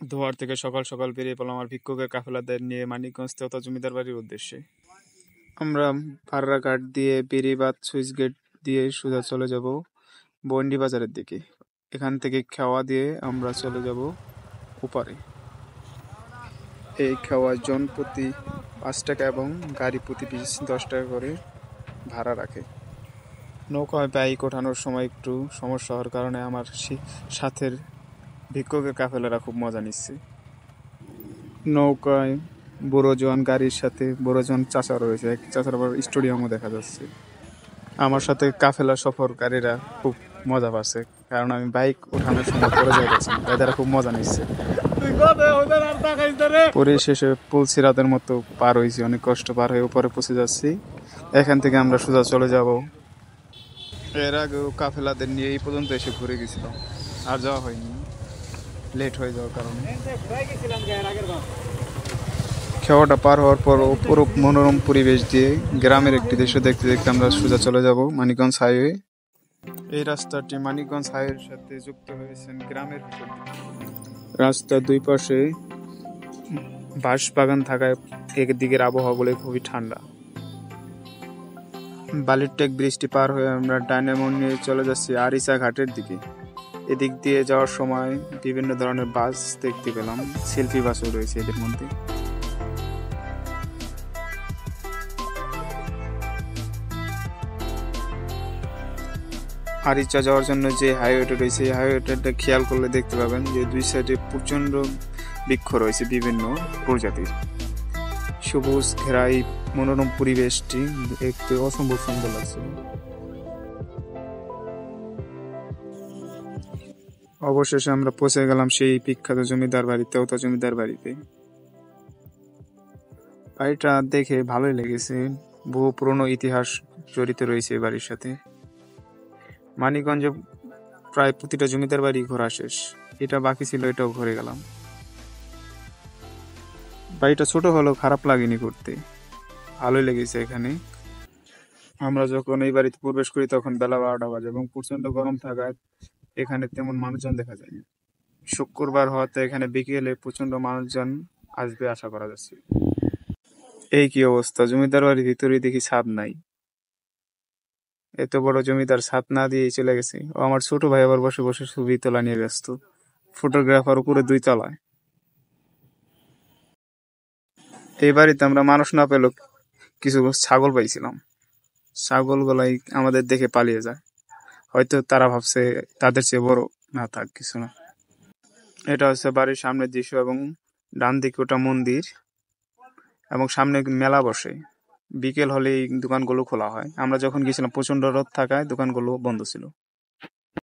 দোহার থেকে সকাল সকাল বেরিয়ে পড়লাম আমার ভিক্ষুকের কাফেলাদের নিয়ে মানিকগঞ্জ তেওতা জমিদার বাড়ির উদ্দেশ্যে। আমরা পাররা ঘাট দিয়ে বেরিবাদ সুইচ গেট দিয়ে সোজা চলে যাব বন্ডি বাজারের দিকে। এখান থেকে খেওয়া দিয়ে আমরা চলে যাব ওপারে। এই খেওয়া জন প্রতি 5 টাকা এবং গাড়ি প্রতি পিস 10 টাকা করে ভাড়া রাখে। নৌকায় বাইক ওঠানোর সময় একটু সমস্যা হওয়ার কারণে আমার সাথের ভিক্ষুকের কাফেলারা খুব মজা নিচ্ছে। নৌকায় বুড়ো জোয়ান গাড়ির সাথে বুড়ো জোয়ান চাচা রয়েছে, এক চাচার আবার স্টেডিয়ামও দেখা যাচ্ছে। আমার সাথে কাফেলা সফরকারীরা খুব মজা পাচ্ছে, কারণ আমি বাইক ওঠানোর সময় পরে যাচ্ছি, তারা খুব মজা নিচ্ছে। পরিশেষে পুলসিরাতের মতো পার হয়েছি, অনেক কষ্ট পার হয়ে উপরে পৌঁছে যাচ্ছি। এখান থেকে আমরা সোজা চলে যাব। এর আগেও কাফেলাদের নিয়ে এই পর্যন্ত এসে ঘুরে গেছিলাম, আর যাওয়া হয়নি লেট হয়ে যাওয়ার কারণে। খেওয়াটা পার হওয়ার পর অপরূপ মনোরম পরিবেশ দিয়ে গ্রামের একটি দৃশ্য দেখতে দেখতে আমরা সোজা চলে যাব মানিকগঞ্জ হাইওয়ে। এই রাস্তাটি মানিকগঞ্জ হাইওয়ের সাথে যুক্ত হয়েছেন গ্রামের ভিতর। রাস্তার দুই পাশে বাঁশ বাগান থাকায় একদিকের আবহাওয়াগুলো খুবই ঠান্ডা। বালিরটেক ব্রিজটি পার হয়ে আমরা ডাইনে মোড় নিয়ে চলে যাচ্ছি আরিচা ঘাটের দিকে। এদিক দিয়ে যাওয়ার সময় বিভিন্ন ধরনের বাস দেখতে পেলাম, সেলফি বাসও রয়েছে এদের মধ্যে। আরিচা যাওয়ার জন্য যে হাইওয়েটা রয়েছে, এই হাইওয়েটা খেয়াল করলে দেখতে পাবেন যে দুই সাইডে প্রচন্ড বৃক্ষ রয়েছে বিভিন্ন প্রজাতির। সবুজ ঘেরা এই মনোরম পরিবেশটি দেখতে অসম্ভব সুন্দর লাগছে। অবশেষে আমরা পৌঁছে গেলাম সেই বিখ্যাত জমিদার বাড়ি, তেওতা জমিদার বাড়িতে। বাড়িটা দেখে ভালোই লেগেছে, বহু পুরনো ইতিহাস জড়িত রয়েছে এই বাড়ির সাথে। মানিকগঞ্জে প্রায় প্রতিটা জমিদার বাড়ি ঘোরা শেষ, এটা বাকি ছিল, এটাও ঘুরে গেলাম। বাড়িটা ছোট হলেও খারাপ লাগেনি করতে, ভালোই লেগেছে এখানে। আমরা যখন এই বাড়িতে প্রবেশ করি তখন বেলা 12টা বাজে এবং প্রচন্ড গরম থাকায় এখানে তেমন মানুষজন দেখা যায়। শুক্রবার হওয়াতে এখানে বিকেলে প্রচন্ড মানুষজন আসবে আশা করা যাচ্ছে। এই কি অবস্থা, জমিদার বাড়ির ভিতরে দেখি ছাদ নাই। এত বড় জমিদার ছাদ না দিয়ে চলে গেছে। ও আমার ছোট ভাই আবার বসে বসে ছবি তোলা নিয়ে ব্যস্ত, ফটোগ্রাফার উপরে 2 তলায়। এই বাড়িতে আমরা মানুষ না পেলেও কিছু ছাগল পাইছিলাম। ছাগল গুলাই আমাদের দেখে পালিয়ে যায়, হয়তো তারা ভাবছে তাদের চেয়ে বড়, না থাক কিছু না। এটা হচ্ছে বাড়ির সামনের দৃশ্য এবং ডান দিকে ওটা মন্দির এবং সামনে মেলা বসে। বিকেল হলে এই দোকানগুলো খোলা হয়। আমরা যখন গেছিলাম প্রচন্ড রোদ থাকায় দোকানগুলো বন্ধ ছিল।